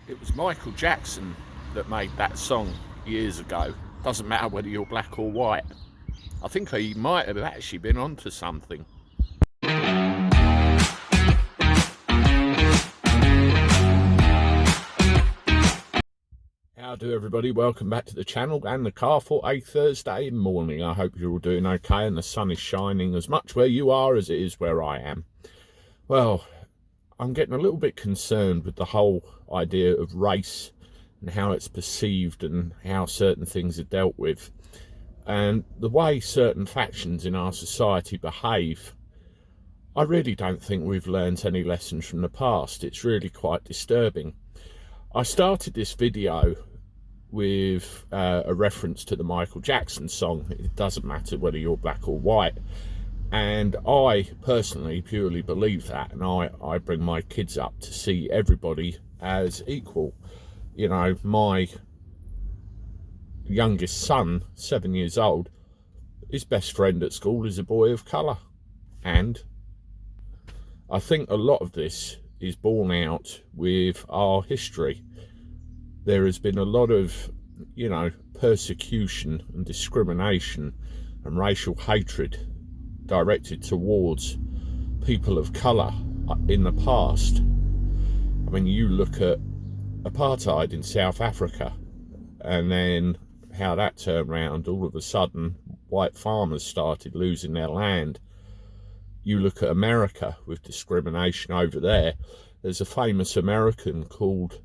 It was Michael Jackson that made that song years ago. Doesn't matter whether you're black or white. I think he might have actually been onto something. How do everybody? Welcome back to the channel and the car for a Thursday morning. I hope you're all doing okay and the sun is shining as much where you are as it is where I am. Well, I'm getting a little bit concerned with the whole idea of race and how it's perceived and how certain things are dealt with. And the way certain factions in our society behave, I really don't think we've learnt any lessons from the past. It's really quite disturbing. I started this video with a reference to the Michael Jackson song, It Doesn't Matter Whether You're Black or White. And I personally purely believe that, and I bring my kids up to see everybody as equal. You know, my youngest son, 7 years old, his best friend at school is a boy of colour. And I think a lot of this is borne out with our history. There has been a lot of, you know, persecution and discrimination and racial hatred directed towards people of colour in the past. I mean, you look at apartheid in South Africa and then how that turned around. All of a sudden, white farmers started losing their land. You look at America with discrimination over there. There's a famous American called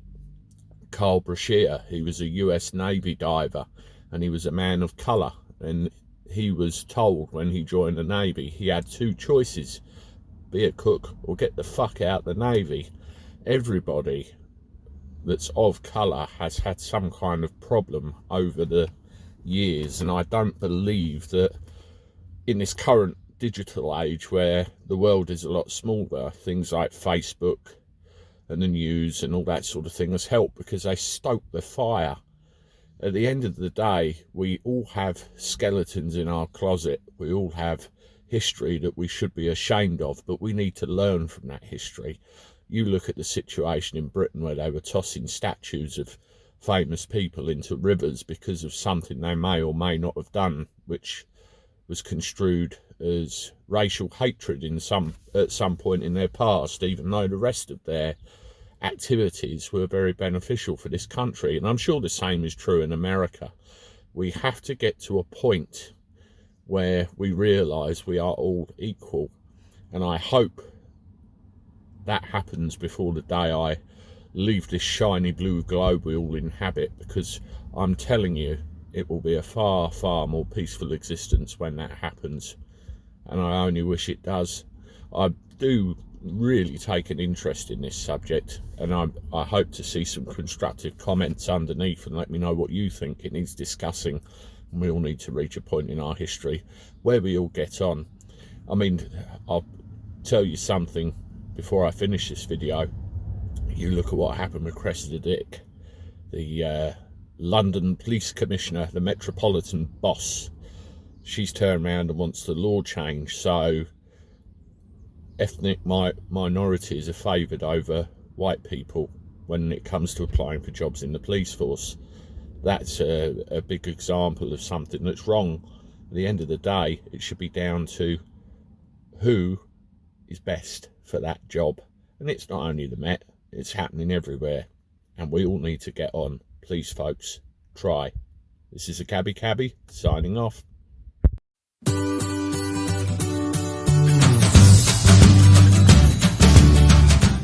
Carl Brashear. He was a US Navy diver and he was a man of colour, and he was told when he joined the Navy he had two choices: be a cook or get the fuck out the Navy. Everybody that's of colour has had some kind of problem over the years, and I don't believe that in this current digital age where the world is a lot smaller, things like Facebook and the news and all that sort of thing has helped, because they stoke the fire. At the end of the day, we all have skeletons in our closet. We all have history that we should be ashamed of, but we need to learn from that history. You look at the situation in Britain where they were tossing statues of famous people into rivers because of something they may or may not have done, which was construed as racial hatred at some point in their past, even though the rest of their activities were very beneficial for this country. And I'm sure the same is true in America. We have to get to a point where we realise we are all equal, and I hope that happens before the day I leave this shiny blue globe we all inhabit, because I'm telling you, it will be a far, far more peaceful existence when that happens, and I only wish it does. I do really take an interest in this subject, and I hope to see some constructive comments underneath and let me know what you think it needs discussing. And we all need to reach a point in our history where we all get on. I mean, I'll tell you something before I finish this video. You look at what happened with Cressida Dick, the London police commissioner, the metropolitan boss. She's turned around and wants the law changed so ethnic minorities are favoured over white people when it comes to applying for jobs in the police force. That's a big example of something that's wrong. At the end of the day, it should be down to who is best for that job. And it's not only the Met, it's happening everywhere. And we all need to get on. Please, folks, try. This is a Cabby signing off.